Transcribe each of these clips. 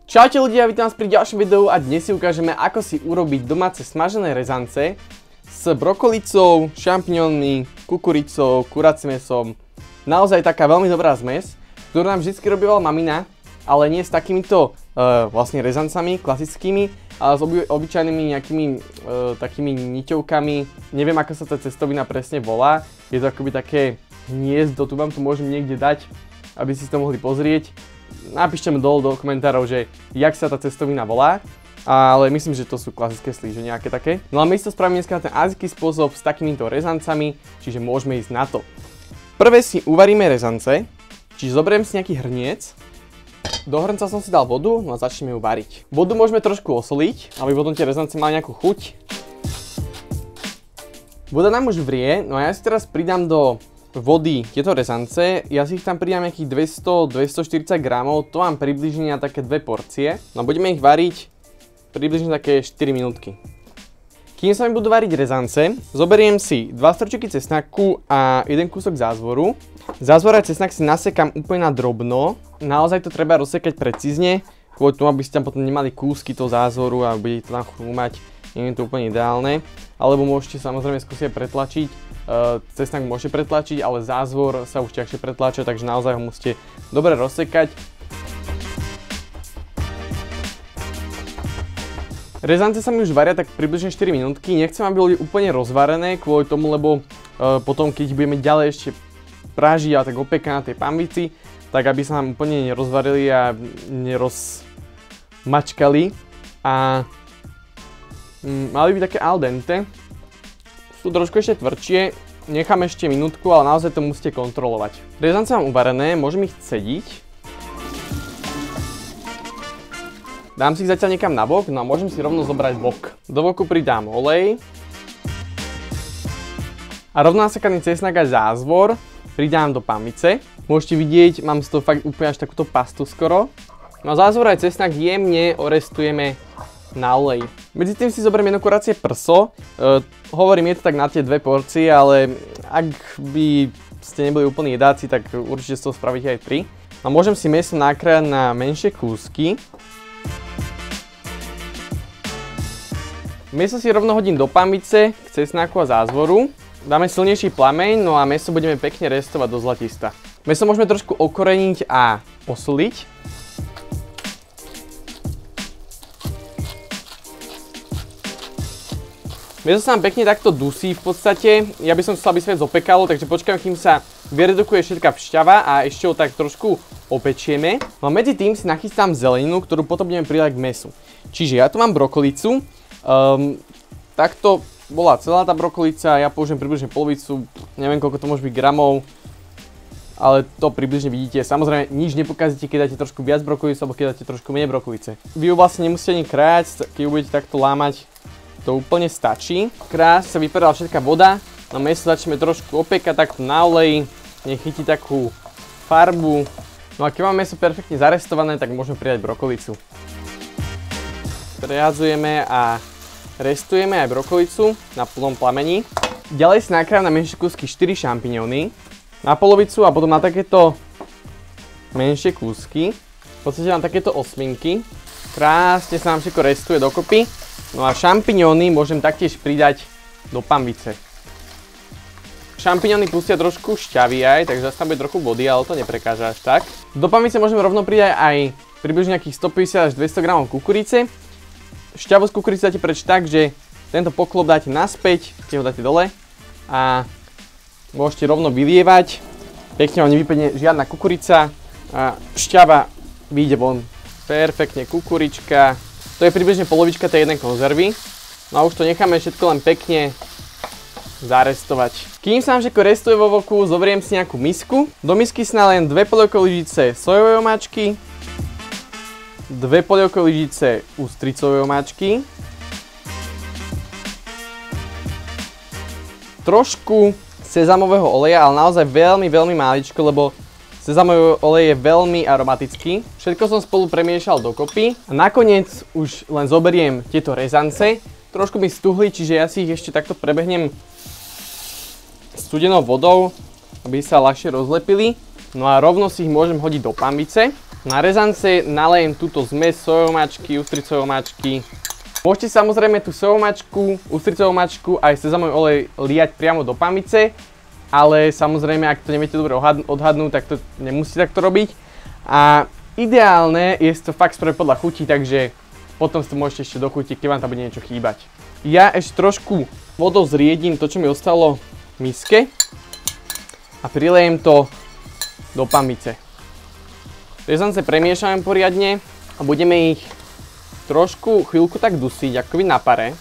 Čaute ľudia, vítam vás pri ďalšom videu a dnes si ukážeme, ako si urobiť domáce smažené rezance s brokolicou, šampiňónmi, kukuricou, kuracím mesom. Naozaj taká veľmi dobrá zmes, ktorú nám vždy robievala mamina, ale nie s takýmito vlastne rezancami klasickými, ale s obyčajnými nejakými takými niťovkami. Neviem, ako sa tá cestovina presne volá. Je to akoby také hniezdo, tu vám to môžem niekde dať, aby si to mohli pozrieť. Napíšte mi dole do komentárov, že jak sa tá cestovina volá, ale myslím, že to sú klasické slíže nejaké také. No a my si to spravíme dneska na ten azijský spôsob s takýmito rezancami, čiže môžeme ísť na to. Prvé si uvaríme rezance, čiže zoberiem si nejaký hrniec. Do hrnca som si dal vodu, no a začneme ju variť. Vodu môžeme trošku osoliť, aby potom tie rezance mali nejakú chuť. Voda nám už vrie, no a ja si teraz pridám do vody tieto rezance, ja si ich tam pridám nejakých 200-240 gramov, to mám približne na také 2 porcie. No budeme ich variť približne také 4 minútky. Kým sa mi budú variť rezance, zoberiem si 2 strčeky cesnaku a 1 kúsok zázvoru. Zázvor a cesnak si nasekám úplne na drobno, naozaj to treba rozsekať precízne, kvôli tomu, aby ste tam potom nemali kúsky toho zázvoru a budete to tam chrúmať, nie je to úplne ideálne. Alebo môžete samozrejme skúsiť pretlačiť. Cesnak môžete pretlačiť, ale zázvor sa už ťažšie pretlačia, takže naozaj ho musíte dobre rozsekať. Rezance sa mi už varia tak približne 4 minútky, nechcem, aby boli úplne rozvarené kvôli tomu, lebo potom keď budeme ďalej ešte pražiť a tak opekať na tej panvici, tak aby sa nám úplne nerozvarili a nerozmačkali a mali by také al dente. Sú trošku ešte tvrdšie, nechám ešte minútku, ale naozaj to musíte kontrolovať. Rezance mám uvarené, môžem ich cediť. Dám si ich zatiaľ niekam na bok, no a môžem si rovno zobrať bok. Do boku pridám olej. A rovno nasekaný cesnak a zázvor pridám do panvice. Môžete vidieť, mám z toho fakt úplne až takúto pastu skoro. No a zázvor aj cesnak jemne orestujeme na olej. Medzi tým si zoberiem jedno kuracie prso. Hovorím, je to tak na tie 2 porcie, ale ak by ste neboli úplní jedáci, tak určite z toho spravíte aj 3. A môžem si mäso nakrájať na menšie kúsky. Mäso si rovno hodím do panvice k cesnáku a zázvoru. Dáme silnejší plameň, no a mäso budeme pekne restovať do zlatista. Mäso môžeme trošku okoreniť a osoliť. Mäso sa nám pekne takto dusí v podstate, ja by som chcel, aby sa viac opekalo, takže počkám, kým sa vyredukuje všetká šťava a ešte ho tak trošku opečieme. No a medzi tým si nachystám zeleninu, ktorú potom budeme pridať k mäsu. Čiže ja tu mám brokolicu, takto bola celá tá brokolica, ja použijem približne polovicu, neviem koľko to môže byť gramov, ale to približne vidíte. Samozrejme nič nepokazíte, keď dáte trošku viac brokolice alebo keď dáte trošku menej brokolice. Vy ju vlastne nemusíte ani krájať, keď ju budete takto lámať. To úplne stačí. Krásne sa vyperala všetká voda, no mäso začneme trošku opekať takto na oleji, nech chytí takú farbu. No a keď máme mäso perfektne zarestované, tak môžeme pridať brokolicu. Prehadzujeme a restujeme aj brokolicu na plnom plameni. Ďalej si nakrájam na menšie kúsky 4 šampiňóny, na polovicu a potom na takéto menšie kúsky. V podstate na takéto osminky. Krásne sa nám všetko restuje dokopy. No a šampiňóny môžem taktiež pridať do panvice. Šampiňóny pustia trošku šťavy aj, takže zase tam bude trochu vody, ale to neprekáža až tak. Do panvice môžeme rovno pridať aj približne nejakých 150 až 200 g kukurice. Šťavu z kukurice dáte preč tak, že tento poklop dáte naspäť, keď ho dáte dole a môžete rovno vylievať. Pekne vám nevypadne žiadna kukurica a šťava vyjde von. Perfektne kukurička. To je približne polovička tej jednej konzervy. No a už to necháme všetko len pekne zarestovať. Kým sa nám všetko restuje vo voku, zoberiem si nejakú misku. Do misky si naliem 2 polievkové lyžice sojovej omáčky, 2 polievkové lyžice ústricovej omáčky, trošku sezamového oleja, ale naozaj veľmi maličko, lebo sezamový olej je veľmi aromatický. Všetko som spolu premiešal dokopy. A nakoniec už len zoberiem tieto rezance. Trošku mi stuhli, čiže ja si ich ešte takto prebehnem studenou vodou, aby sa ľahšie rozlepili. No a rovno si ich môžem hodiť do panvice. Na rezance nalejem túto zmes sojovej mačky, ústricovej mačky. Môžete samozrejme tú sojovú mačku, ústricovú mačku aj sezamový olej liať priamo do pamice, ale samozrejme, ak to neviete dobre odhadnúť, tak to nemusíte takto robiť. A ideálne je to fakt spraviť podľa chuti, takže potom si to môžete ešte dochutiť, keď vám tam bude niečo chýbať. Ja ešte trošku vodou zriedím to, čo mi ostalo v miske a prilejem to do pamice. Rezance premiešame poriadne a budeme ich trošku chvíľku tak dusiť, akoby na pare.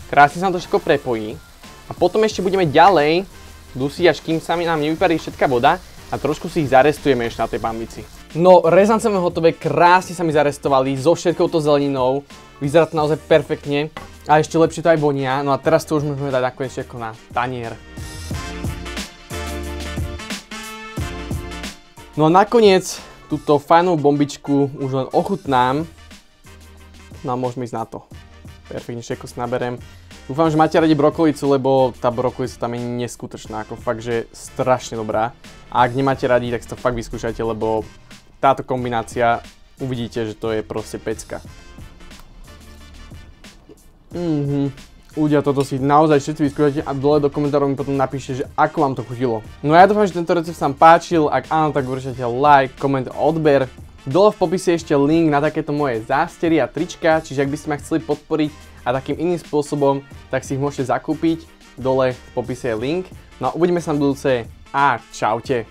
Krásne sa nám to všetko prepojí. A potom ešte budeme ďalej dusiť, až kým sa nám nevyparí všetká voda a trošku si ich zarestujeme ešte na tej pambici. No, rezance máme hotové, krásne sa mi zarestovali so všetkou to zeleninou. Vyzerá to naozaj perfektne a ešte lepšie to aj vonia. No a teraz to už môžeme dať nakoniec všetko na tanier. No a nakoniec túto fajnú bombičku už len ochutnám. No a môžeme ísť na to. Perfektne všetko si naberem. Dúfam, že máte radi brokolicu, lebo tá brokolica tam je neskutočná, ako fakt, že strašne dobrá. A ak nemáte radi, tak si to fakt vyskúšajte, lebo táto kombinácia, uvidíte, že to je proste pecka. Ľudia, toto si naozaj všetci vyskúšajte a dole do komentárov mi potom napíšte, že ako vám to chutilo. No ja dúfam, že tento recept sa vám páčil, ak áno, tak určite like, koment a odber. Dole v popise je ešte link na takéto moje zástery a trička, čiže ak by ste ma chceli podporiť a takým iným spôsobom, tak si ich môžete zakúpiť. Dole v popise je link. No a uvidíme sa na budúce a čaute.